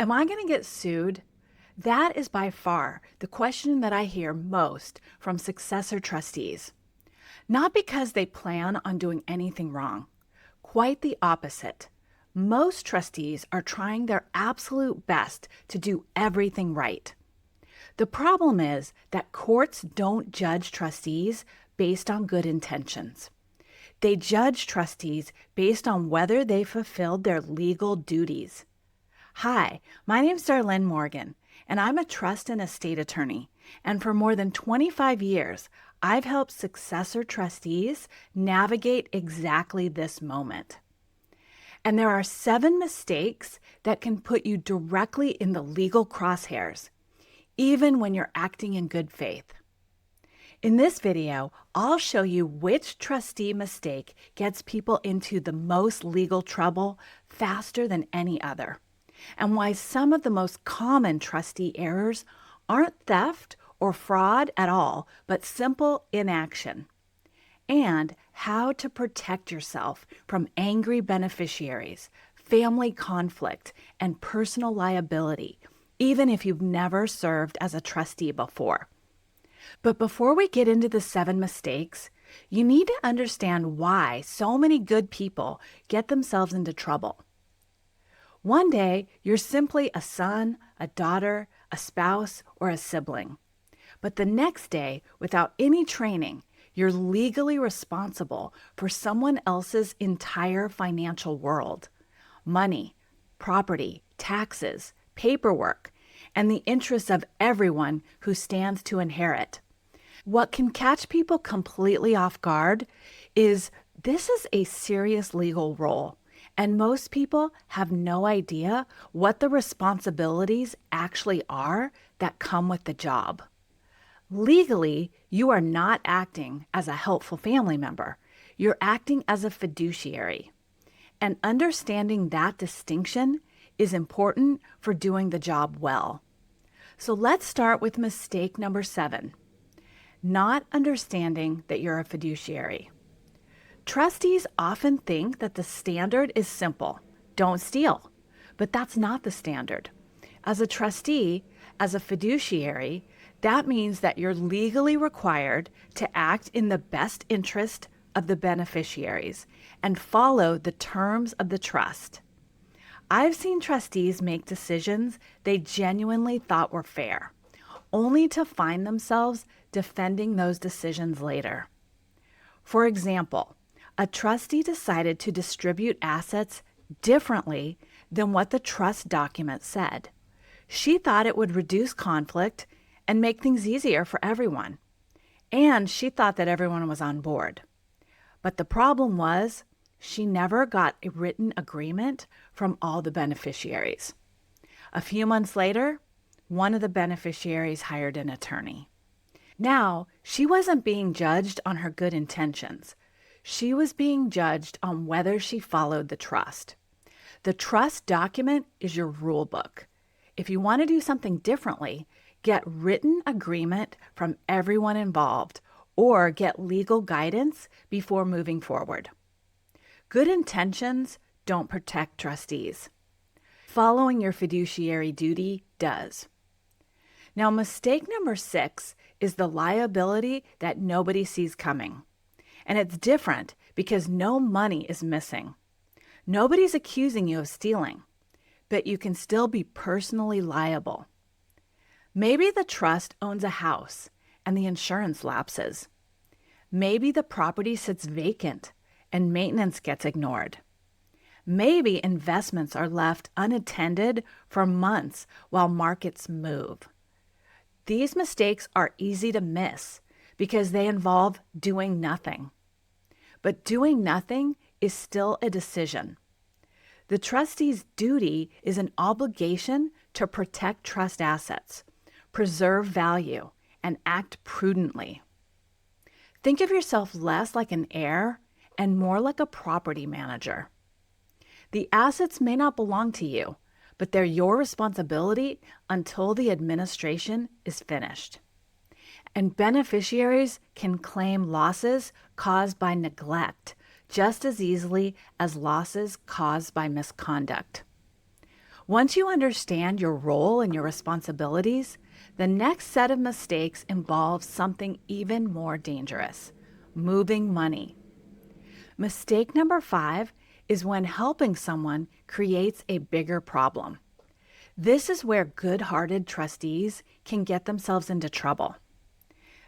Am I going to get sued? That is by far the question that I hear most from successor trustees. Not because they plan on doing anything wrong. Quite the opposite. Most trustees are trying their absolute best to do everything right. The problem is that courts don't judge trustees based on good intentions. They judge trustees based on whether they fulfilled their legal duties. Hi, my name is Darlynn Morgan, and I'm a trust and estate attorney. And for more than 25 years, I've helped successor trustees navigate exactly this moment. And there are 7 mistakes that can put you directly in the legal crosshairs, even when you're acting in good faith. In this video, I'll show you which trustee mistake gets people into the most legal trouble faster than any other, and why some of the most common trustee errors aren't theft or fraud at all, but simple inaction, and how to protect yourself from angry beneficiaries, family conflict, and personal liability, even if you've never served as a trustee before. But before we get into the 7 mistakes, you need to understand why so many good people get themselves into trouble. One day, you're simply a son, a daughter, a spouse, or a sibling. But the next day, without any training, you're legally responsible for someone else's entire financial world. Money, property, taxes, paperwork, and the interests of everyone who stands to inherit. What can catch people completely off guard is this is a serious legal role, and most people have no idea what the responsibilities actually are that come with the job. Legally, you are not acting as a helpful family member. You're acting as a fiduciary. And understanding that distinction is important for doing the job well. So let's start with mistake number 7, not understanding that you're a fiduciary. Trustees often think that the standard is simple, don't steal, but that's not the standard. As a trustee, as a fiduciary, that means that you're legally required to act in the best interest of the beneficiaries and follow the terms of the trust. I've seen trustees make decisions they genuinely thought were fair, only to find themselves defending those decisions later. For example, a trustee decided to distribute assets differently than what the trust document said. She thought it would reduce conflict and make things easier for everyone. And she thought that everyone was on board. But the problem was, she never got a written agreement from all the beneficiaries. A few months later, one of the beneficiaries hired an attorney. Now, she wasn't being judged on her good intentions. She was being judged on whether she followed the trust. The trust document is your rule book. If you want to do something differently, get written agreement from everyone involved or get legal guidance before moving forward. Good intentions don't protect trustees. Following your fiduciary duty does. Now, mistake number 6 is the liability that nobody sees coming. And it's different because no money is missing. Nobody's accusing you of stealing, but you can still be personally liable. Maybe the trust owns a house and the insurance lapses. Maybe the property sits vacant and maintenance gets ignored. Maybe investments are left unattended for months while markets move. These mistakes are easy to miss because they involve doing nothing. But doing nothing is still a decision. The trustee's duty is an obligation to protect trust assets, preserve value, and act prudently. Think of yourself less like an heir and more like a property manager. The assets may not belong to you, but they're your responsibility until the administration is finished. And beneficiaries can claim losses caused by neglect just as easily as losses caused by misconduct. Once you understand your role and your responsibilities, the next set of mistakes involves something even more dangerous: moving money. Mistake number 5 is when helping someone creates a bigger problem. This is where good-hearted trustees can get themselves into trouble.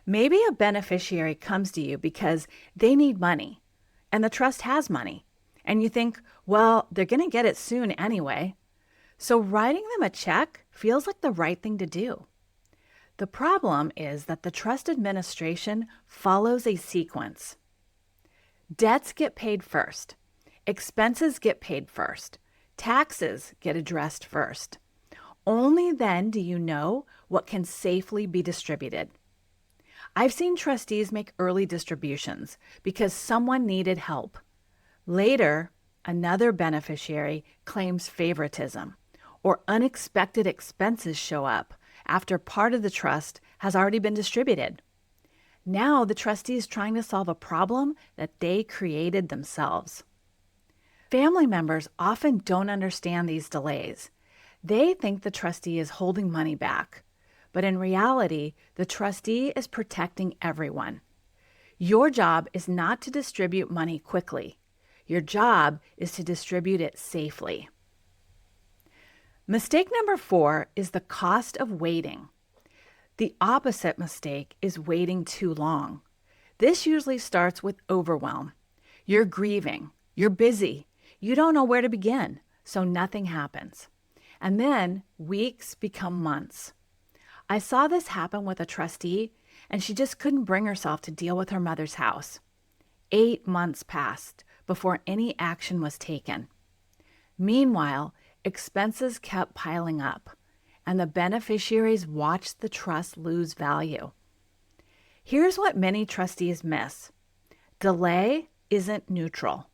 Maybe a beneficiary comes to you because they need money, and the trust has money, and you think, well, they're going to get it soon anyway. So writing them a check feels like the right thing to do. The problem is that the trust administration follows a sequence. Debts get paid first. Expenses get paid first. Taxes get addressed first. Only then do you know what can safely be distributed. I've seen trustees make early distributions because someone needed help. Later, another beneficiary claims favoritism, or unexpected expenses show up after part of the trust has already been distributed. Now the trustee is trying to solve a problem that they created themselves. Family members often don't understand these delays. They think the trustee is holding money back, but in reality, the trustee is protecting everyone. Your job is not to distribute money quickly. Your job is to distribute it safely. Mistake number 4 is the cost of waiting. The opposite mistake is waiting too long. This usually starts with overwhelm. You're grieving, you're busy, you don't know where to begin, so nothing happens. And then weeks become months. I saw this happen with a trustee, and she just couldn't bring herself to deal with her mother's house. 8 months passed before any action was taken. Meanwhile, expenses kept piling up, and the beneficiaries watched the trust lose value. Here's what many trustees miss. Delay isn't neutral.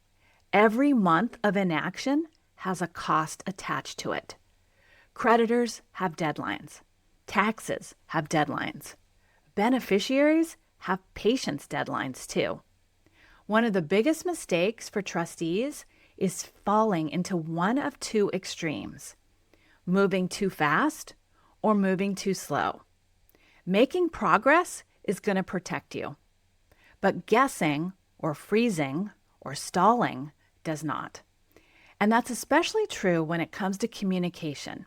Every month of inaction has a cost attached to it. Creditors have deadlines. Taxes have deadlines. Beneficiaries have patience deadlines too. One of the biggest mistakes for trustees is falling into one of 2 extremes: moving too fast or moving too slow. Making progress is going to protect you, but guessing or freezing or stalling does not. And that's especially true when it comes to communication.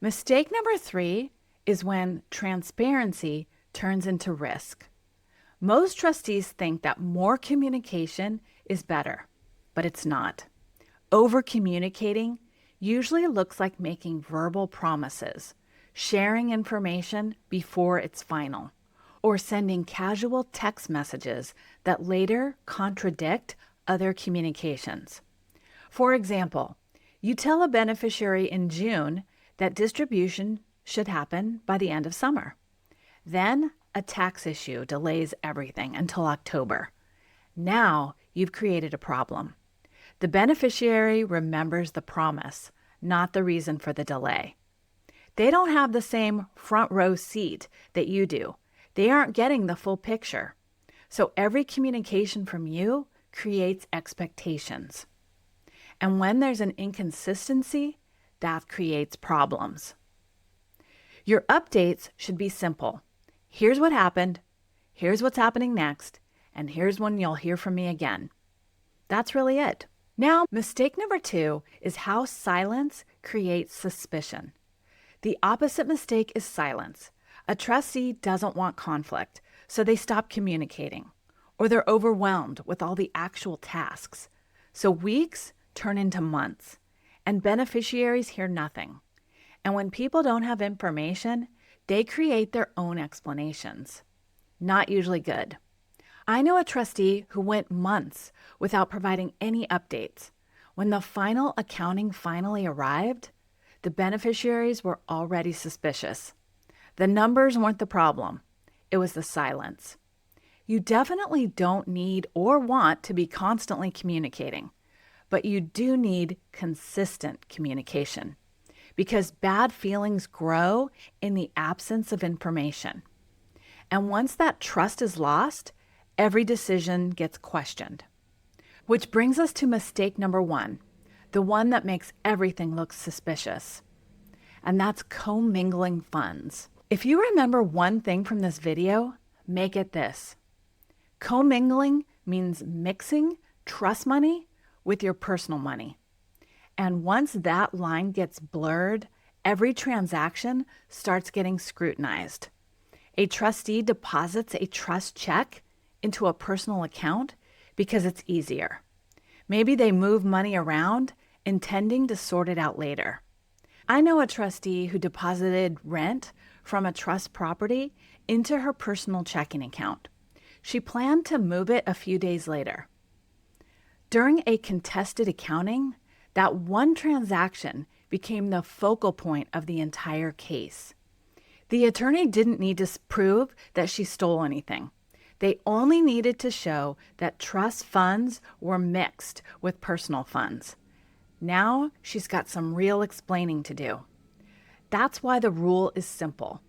Mistake number 3 is when transparency turns into risk. Most trustees think that more communication is better, but it's not. Over-communicating usually looks like making verbal promises, sharing information before it's final, or sending casual text messages that later contradict other communications. For example, you tell a beneficiary in June that distribution should happen by the end of summer. Then a tax issue delays everything until October. Now you've created a problem. The beneficiary remembers the promise, not the reason for the delay. They don't have the same front row seat that you do. They aren't getting the full picture. So every communication from you creates expectations. And when there's an inconsistency, that creates problems. Your updates should be simple. Here's what happened, here's what's happening next, and here's when you'll hear from me again. That's really it. Now, mistake number 2 is how silence creates suspicion. The opposite mistake is silence. A trustee doesn't want conflict, so they stop communicating, or they're overwhelmed with all the actual tasks. So weeks turn into months, and beneficiaries hear nothing. And when people don't have information, they create their own explanations. Not usually good. I know a trustee who went months without providing any updates. When the final accounting finally arrived, the beneficiaries were already suspicious. The numbers weren't the problem. It was the silence. You definitely don't need or want to be constantly communicating, but you do need consistent communication because bad feelings grow in the absence of information. And once that trust is lost, every decision gets questioned. Which brings us to mistake number 1, the one that makes everything look suspicious. And that's commingling funds. If you remember one thing from this video, make it this. Commingling means mixing trust money with your personal money. And once that line gets blurred, every transaction starts getting scrutinized. A trustee deposits a trust check into a personal account because it's easier. Maybe they move money around, intending to sort it out later. I know a trustee who deposited rent from a trust property into her personal checking account. She planned to move it a few days later. During a contested accounting, that one transaction became the focal point of the entire case. The attorney didn't need to prove that she stole anything. They only needed to show that trust funds were mixed with personal funds. Now she's got some real explaining to do. That's why the rule is simple.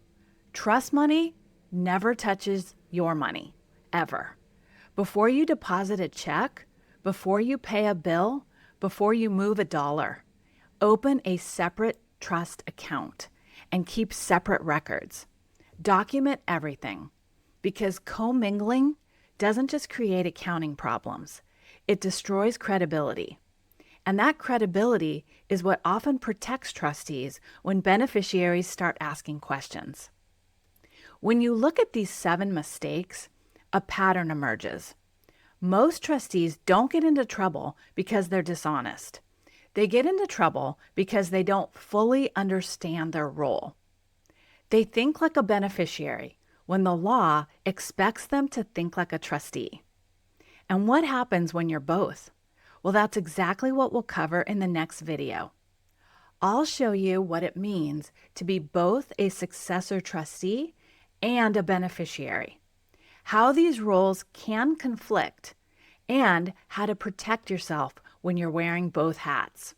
Trust money never touches your money, ever. Before you deposit a check, before you pay a bill, before you move a dollar, open a separate trust account and keep separate records. Document everything, because commingling doesn't just create accounting problems, it destroys credibility. And that credibility is what often protects trustees when beneficiaries start asking questions. When you look at these 7 mistakes, a pattern emerges. Most trustees don't get into trouble because they're dishonest. They get into trouble because they don't fully understand their role. They think like a beneficiary when the law expects them to think like a trustee. And what happens when you're both? Well, that's exactly what we'll cover in the next video. I'll show you what it means to be both a successor trustee and a beneficiary, how these roles can conflict, and how to protect yourself when you're wearing both hats.